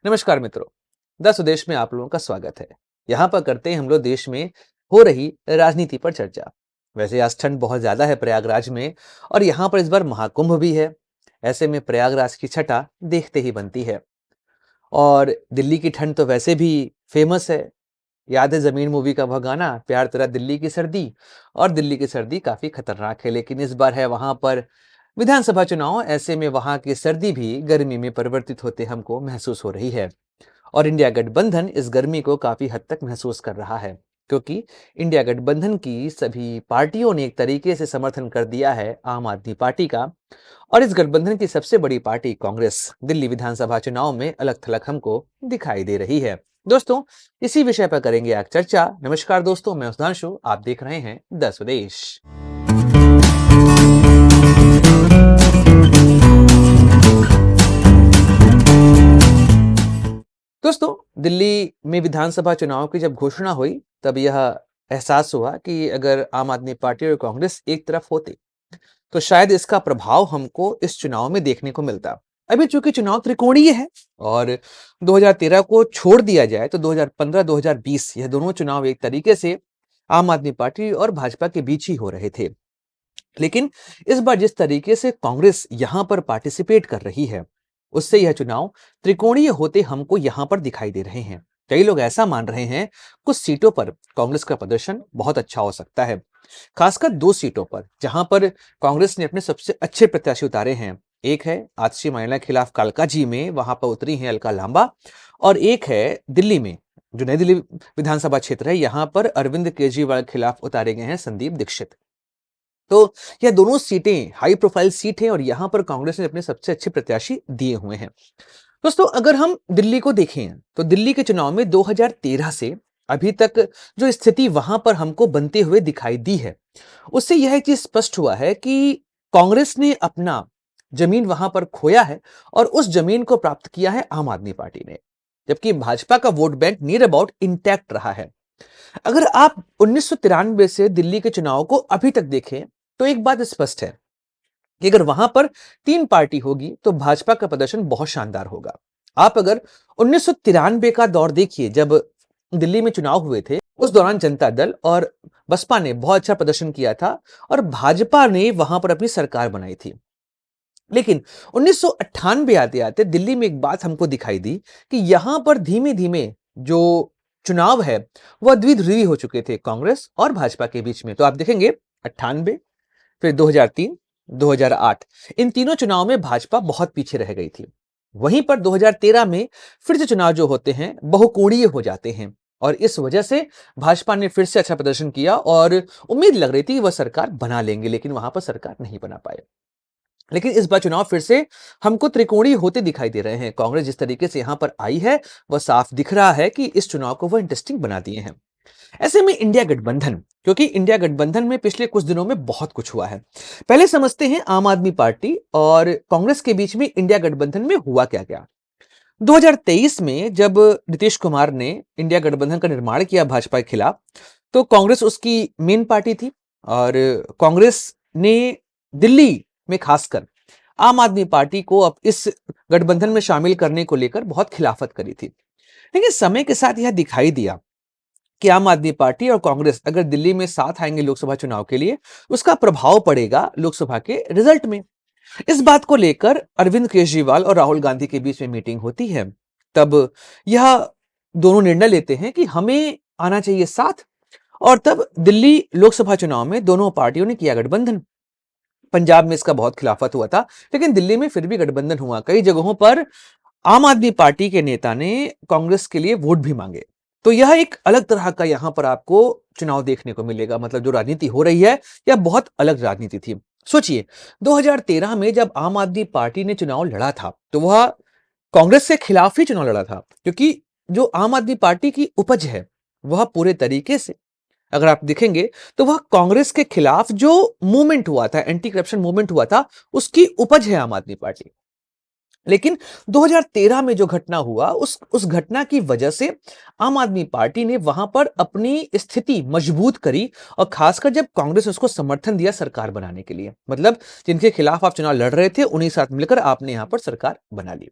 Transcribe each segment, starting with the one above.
नमस्कार मित्रों। द स्वदेश में आप लोगों का स्वागत है। यहाँ पर करते हैं हम लोग देश में हो रही राजनीति पर चर्चा। वैसे आज ठंड बहुत ज्यादा है प्रयागराज में और यहाँ पर इस बार महाकुंभ भी है। ऐसे में प्रयागराज की छटा देखते ही बनती है। और दिल्ली की ठंड तो वैसे भी फेमस है। याद है जमीन मूवी का वह गाना, प्यार तेरा दिल्ली की सर्दी। और दिल्ली की सर्दी काफी खतरनाक है, लेकिन इस बार है वहां पर विधानसभा चुनाव। ऐसे में वहां की सर्दी भी गर्मी में परिवर्तित होते हमको महसूस हो रही है। और इंडिया गठबंधन इस गर्मी को काफी हद तक महसूस कर रहा है, क्योंकि इंडिया गठबंधन की सभी पार्टियों ने एक तरीके से समर्थन कर दिया है आम आदमी पार्टी का। और इस गठबंधन की सबसे बड़ी पार्टी कांग्रेस दिल्ली विधानसभा चुनाव में अलग थलग हमको दिखाई दे रही है। दोस्तों, इसी विषय पर करेंगे आज चर्चा। नमस्कार दोस्तों, मैं सुधांशु, आप देख रहे हैं द स्वदेश। दोस्तों, दिल्ली में विधानसभा चुनाव की जब घोषणा हुई तब यह एहसास हुआ कि अगर आम आदमी पार्टी और कांग्रेस एक तरफ होते तो शायद इसका प्रभाव हमको इस चुनाव में देखने को मिलता। अभी चूंकि चुनाव त्रिकोणीय है और 2013 को छोड़ दिया जाए तो 2015-2020 यह दोनों चुनाव एक तरीके से आम आदमी पार्टी और भाजपा के बीच ही हो रहे थे। लेकिन इस बार जिस तरीके से कांग्रेस यहां पर पार्टिसिपेट कर रही है, उससे यह चुनाव त्रिकोणीय होते हमको यहां पर दिखाई दे रहे हैं। कई लोग ऐसा मान रहे हैं कुछ सीटों पर कांग्रेस का प्रदर्शन बहुत अच्छा हो सकता है, खासकर दो सीटों पर जहां पर कांग्रेस ने अपने सबसे अच्छे प्रत्याशी उतारे हैं। एक है आतिशी माइला के खिलाफ कालकाजी में, वहां पर उतरी है अलका लांबा। और एक है दिल्ली में, जो नई दिल्ली विधानसभा क्षेत्र है, यहां पर अरविंद केजरीवाल के खिलाफ उतारे गए हैं संदीप दीक्षित। तो यह दोनों सीटें हाई प्रोफाइल सीट हैं और यहां पर कांग्रेस ने अपने सबसे अच्छे प्रत्याशी दिए हुए हैं। दोस्तों, अगर हम दिल्ली को देखें तो दिल्ली के चुनाव में 2013 से अभी तक जो स्थिति वहां पर हमको बनते हुए दिखाई दी है, उससे यह चीज स्पष्ट हुआ है कि कांग्रेस ने अपना जमीन वहां पर खोया है और उस जमीन को प्राप्त किया है आम आदमी पार्टी ने, जबकि भाजपा का vote bank near about intact रहा है। अगर आप 1993 से दिल्ली के चुनाव को अभी तक देखें तो एक बात स्पष्ट है कि अगर वहां पर तीन पार्टी होगी तो भाजपा का प्रदर्शन बहुत शानदार होगा। आप अगर 1993 का दौर देखिए, जब दिल्ली में चुनाव हुए थे, उस दौरान जनता दल और बसपा ने बहुत अच्छा प्रदर्शन किया था और भाजपा ने वहां पर अपनी सरकार बनाई थी। लेकिन 1998 आते आते दिल्ली में एक बात हमको दिखाई दी कि यहां पर धीमे धीमे जो चुनाव है वह द्विध्रुवी हो चुके थे कांग्रेस और भाजपा के बीच में। तो आप देखेंगे 98, फिर 2003, 2008, इन तीनों चुनाव में भाजपा बहुत पीछे रह गई थी। वहीं पर 2013 में फिर से चुनाव जो होते हैं बहुकोणीय हो जाते हैं और इस वजह से भाजपा ने फिर से अच्छा प्रदर्शन किया और उम्मीद लग रही थी कि वह सरकार बना लेंगे, लेकिन वहां पर सरकार नहीं बना पाए। लेकिन इस बार चुनाव फिर से हमको त्रिकोणीय होते दिखाई दे रहे हैं। कांग्रेस जिस तरीके से यहां पर आई है वह साफ दिख रहा है कि इस चुनाव को वह इंटरेस्टिंग बना दिए हैं। ऐसे में इंडिया गठबंधन, क्योंकि इंडिया गठबंधन में पिछले कुछ दिनों में बहुत कुछ हुआ है। पहले समझते हैं आम आदमी पार्टी और कांग्रेस के बीच में इंडिया गठबंधन में हुआ क्या क्या। 2023 में जब नीतीश कुमार ने इंडिया गठबंधन का निर्माण किया भाजपा के खिलाफ, तो कांग्रेस उसकी मेन पार्टी थी और कांग्रेस ने दिल्ली में खासकर आम आदमी पार्टी को अब इस गठबंधन में शामिल करने को लेकर बहुत खिलाफत करी थी। लेकिन समय के साथ यह दिखाई दिया कि आम आदमी पार्टी और कांग्रेस अगर दिल्ली में साथ आएंगे लोकसभा चुनाव के लिए, उसका प्रभाव पड़ेगा लोकसभा के रिजल्ट में। इस बात को लेकर अरविंद केजरीवाल और राहुल गांधी के बीच में मीटिंग होती है। तब यह दोनों निर्णय लेते हैं कि हमें आना चाहिए साथ, और तब दिल्ली लोकसभा चुनाव में दोनों पार्टियों ने किया गठबंधन। पंजाब में इसका बहुत खिलाफत हुआ था, लेकिन दिल्ली में फिर भी गठबंधन हुआ। कई जगहों पर आम आदमी पार्टी के नेता ने कांग्रेस के लिए वोट भी मांगे। तो यह एक अलग तरह का यहां पर आपको चुनाव देखने को मिलेगा। मतलब जो राजनीति हो रही है यह बहुत अलग राजनीति थी। सोचिए, 2013 में जब आम आदमी पार्टी ने चुनाव लड़ा था तो वह कांग्रेस के खिलाफ ही चुनाव लड़ा था, क्योंकि जो आम आदमी पार्टी की उपज है वह पूरे तरीके से अगर आप देखेंगे तो वह कांग्रेस के खिलाफ जो मूवमेंट हुआ था, एंटी करप्शन मूवमेंट हुआ था, उसकी उपज है आम आदमी पार्टी। लेकिन 2013 में जो घटना हुआ, उस घटना की वजह से आम आदमी पार्टी ने वहां पर अपनी स्थिति मजबूत करी और खासकर जब कांग्रेस ने उसको समर्थन दिया सरकार बनाने के लिए। मतलब जिनके खिलाफ आप चुनाव लड़ रहे थे उन्हीं साथ मिलकर आपने यहां पर सरकार बना ली।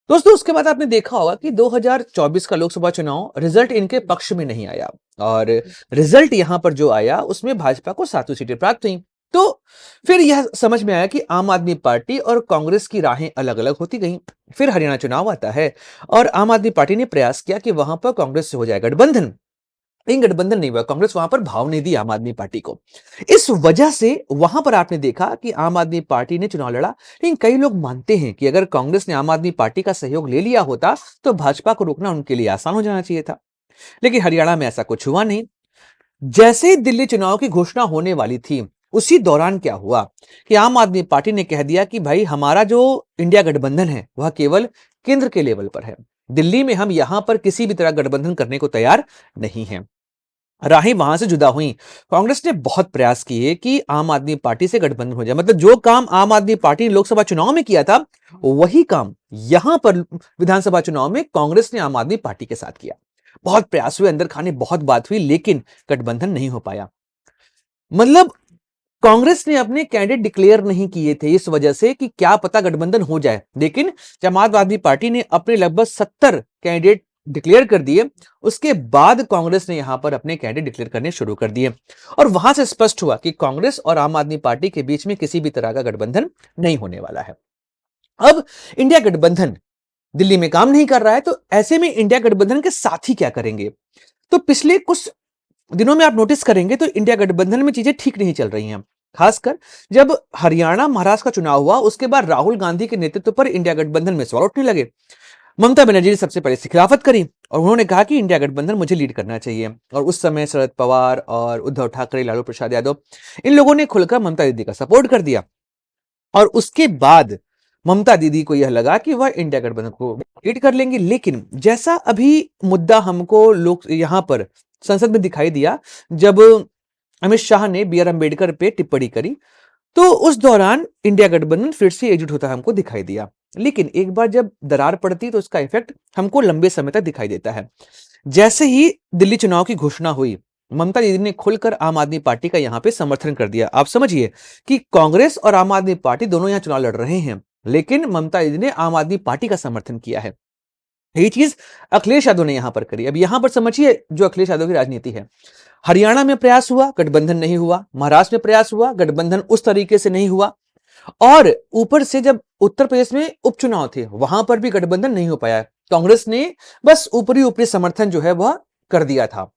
दोस्तों उसके बाद आपने देखा होगा कि 2024 का लोकसभा चुनाव रिजल्ट इनके पक्ष में नहीं आया और रिजल्ट यहां पर जो आया उसमें भाजपा को 7 सीटें प्राप्त हुई। तो फिर यह समझ में आया कि आम आदमी पार्टी और कांग्रेस की राहें अलग अलग होती गईं। फिर हरियाणा चुनाव आता है और आम आदमी पार्टी ने प्रयास किया कि वहां पर कांग्रेस से हो जाए गठबंधन। लेकिन गठबंधन नहीं हुआ, कांग्रेस वहां पर भाव नहीं दी आम आदमी पार्टी को। इस वजह से वहां पर आपने देखा कि आम आदमी पार्टी ने चुनाव लड़ा। लेकिन कई लोग मानते हैं कि अगर कांग्रेस ने आम आदमी पार्टी का सहयोग ले लिया होता तो भाजपा को रोकना उनके लिए आसान हो जाना चाहिए था। लेकिन हरियाणा में ऐसा कुछ हुआ नहीं। जैसे ही दिल्ली चुनाव की घोषणा होने वाली थी उसी दौरान क्या हुआ कि आम आदमी पार्टी ने कह दिया कि भाई हमारा जो इंडिया गठबंधन है वह केवल केंद्र के लेवल पर है, दिल्ली में हम यहां पर किसी भी तरह गठबंधन करने को तैयार नहीं है। राहें वहां से जुदा हुई। कांग्रेस ने बहुत प्रयास किए कि आम आदमी पार्टी से गठबंधन हो जाए, मतलब जो काम आम आदमी पार्टी ने लोकसभा चुनाव में किया था वही काम यहां पर विधानसभा चुनाव में कांग्रेस ने आम आदमी पार्टी के साथ किया। बहुत प्रयास हुए, अंदर खाने बहुत बात हुई, लेकिन गठबंधन नहीं हो पाया। मतलब कांग्रेस ने अपने कैंडिडेट डिक्लेयर नहीं किए थे इस वजह से कि क्या पता गठबंधन हो जाए, लेकिन समाजवादी पार्टी ने अपने लगभग 70 कैंडिडेट डिक्लेयर कर दिए। उसके बाद कांग्रेस ने यहां पर अपने कैंडिडेट डिक्लेयर करने शुरू कर दिए और वहां से स्पष्ट हुआ कि कांग्रेस और आम आदमी पार्टी के बीच में किसी भी तरह का गठबंधन नहीं होने वाला है। अब इंडिया गठबंधन दिल्ली में काम नहीं कर रहा है, तो ऐसे में इंडिया गठबंधन के साथी क्या करेंगे? तो पिछले कुछ दिनों में आप नोटिस करेंगे तो इंडिया गठबंधन में चीजें ठीक नहीं चल रही हैं। खासकर जब हरियाणा महाराष्ट्र का चुनाव हुआ उसके बाद राहुल गांधी के नेतृत्व पर इंडिया गठबंधन में सवाल उठने लगे। ममता बनर्जी ने सबसे पहले इसकी खिलाफत करी और उन्होंने कहा कि इंडिया गठबंधन मुझे लीड करना चाहिए। और उस समय शरद पवार और उद्धव ठाकरे, लालू प्रसाद यादव, इन लोगों ने खुलकर ममता दीदी का सपोर्ट कर दिया। और उसके बाद ममता दीदी को यह लगा कि वह इंडिया गठबंधन को लीड कर लेंगी। लेकिन जैसा अभी मुद्दा हमको लोग यहां पर संसद में दिखाई दिया, जब अमित शाह ने बी आर अम्बेडकर पे टिप्पणी करी, तो उस दौरान इंडिया गठबंधन फिर से एकजुट होता हमको दिखाई दिया। लेकिन एक बार जब दरार पड़ती तो उसका इफेक्ट हमको लंबे समय तक दिखाई देता है। जैसे ही दिल्ली चुनाव की घोषणा हुई, ममता दीदी ने खुलकर आम आदमी पार्टी का यहां पे समर्थन कर दिया। आप समझिए कि कांग्रेस और आम आदमी पार्टी दोनों यहां चुनाव लड़ रहे हैं, लेकिन ममता दीदी ने आम आदमी पार्टी का समर्थन किया है। यही चीज अखिलेश यादव ने यहां पर करी। अब यहां पर समझिए जो अखिलेश यादव की राजनीति है। हरियाणा में प्रयास हुआ, गठबंधन नहीं हुआ। महाराष्ट्र में प्रयास हुआ, गठबंधन उस तरीके से नहीं हुआ। और ऊपर से जब उत्तर प्रदेश में उपचुनाव थे वहां पर भी गठबंधन नहीं हो पाया। कांग्रेस ने बस ऊपरी ऊपरी समर्थन जो है वह कर दिया था।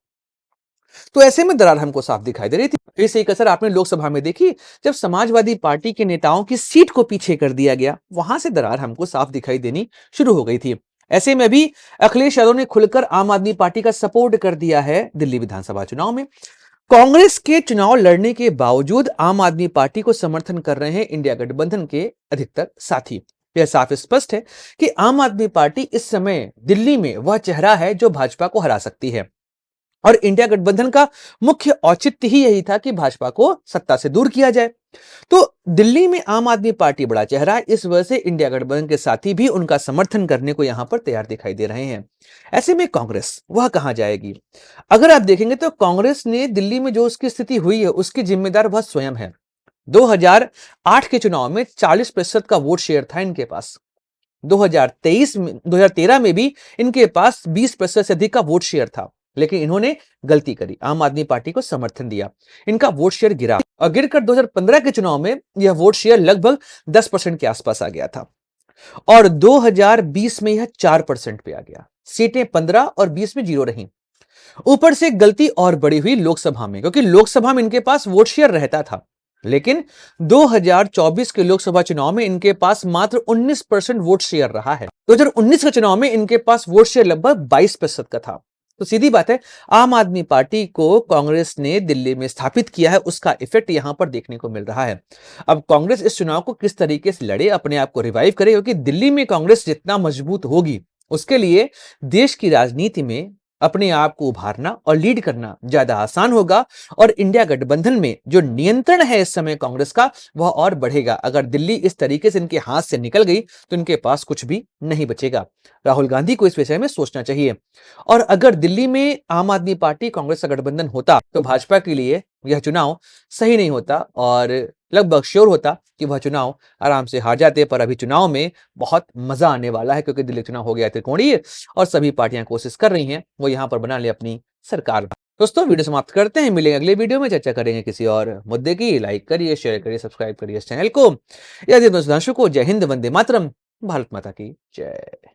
तो ऐसे में दरार हमको साफ दिखाई दे रही थी। फिर से एक असर आपने लोकसभा में देखी, जब समाजवादी पार्टी के नेताओं की सीट को पीछे कर दिया गया, वहां से दरार हमको साफ दिखाई देनी शुरू हो गई थी। ऐसे में भी अखिलेश यादव ने खुलकर आम आदमी पार्टी का सपोर्ट कर दिया है दिल्ली विधानसभा चुनाव में। कांग्रेस के चुनाव लड़ने के बावजूद आम आदमी पार्टी को समर्थन कर रहे हैं इंडिया गठबंधन के अधिकतर साथी। यह साफ स्पष्ट है कि आम आदमी पार्टी इस समय दिल्ली में वह चेहरा है जो भाजपा को हरा सकती है। और इंडिया गठबंधन का मुख्य औचित्य ही यही था कि भाजपा को सत्ता से दूर किया जाए। तो दिल्ली में आम आदमी पार्टी बड़ा चेहरा है, इस वजह से इंडिया गठबंधन के साथी भी उनका समर्थन करने को यहां पर तैयार दिखाई दे रहे हैं। ऐसे में कांग्रेस वह कहां जाएगी? अगर आप देखेंगे तो कांग्रेस ने दिल्ली में जो उसकी स्थिति हुई है उसकी जिम्मेदार वह स्वयं है। 2008 के चुनाव में 40% का वोट शेयर था इनके पास। 2013 में भी इनके पास 20% से अधिक का वोट शेयर था, लेकिन इन्होंने गलती करी, आम आदमी पार्टी को समर्थन दिया, इनका वोट शेयर गिरा और गिरकर 2015 के चुनाव में यह वोट शेयर लगभग 10% के आसपास आ गया था और 2020 में यह 4% पे आ गया। सीटें 15 और 20 में 0 रही। ऊपर से गलती और बड़ी हुई लोकसभा में, क्योंकि लोकसभा में इनके पास वोट शेयर रहता था, लेकिन 2024 के लोकसभा चुनाव में इनके पास मात्र 19% वोट शेयर रहा है। 2019 के चुनाव में इनके पास वोट शेयर लगभग 22% का था। तो सीधी बात है, आम आदमी पार्टी को कांग्रेस ने दिल्ली में स्थापित किया है, उसका इफेक्ट यहां पर देखने को मिल रहा है। अब कांग्रेस इस चुनाव को किस तरीके से लड़े, अपने आप को रिवाइव करे, क्योंकि दिल्ली में कांग्रेस जितना मजबूत होगी उसके लिए देश की राजनीति में अपने आप को उभारना और लीड करना ज्यादा आसान होगा। और इंडिया गठबंधन में जो नियंत्रण है इस समय कांग्रेस का, वह और बढ़ेगा। अगर दिल्ली इस तरीके से इनके हाथ से निकल गई तो इनके पास कुछ भी नहीं बचेगा। राहुल गांधी को इस विषय में सोचना चाहिए। और अगर दिल्ली में आम आदमी पार्टी कांग्रेस का गठबंधन होता तो भाजपा के लिए यह चुनाव सही नहीं होता और लगभग श्योर होता कि वह चुनाव आराम से हार जाते, पर अभी चुनाव में बहुत मजा आने वाला है क्योंकि दिल्ली चुनाव हो गया त्रिकोणीय और सभी पार्टियां कोशिश कर रही हैं वो यहाँ पर बना ले अपनी सरकार। दोस्तों वीडियो समाप्त करते हैं, मिलेंगे अगले वीडियो में, चर्चा करेंगे किसी और मुद्दे की। लाइक करिए, शेयर करिए, सब्सक्राइब करिए इस चैनल को। यदि सुधांशु को। जय हिंद, वंदे मातरम, भारत माता की जय।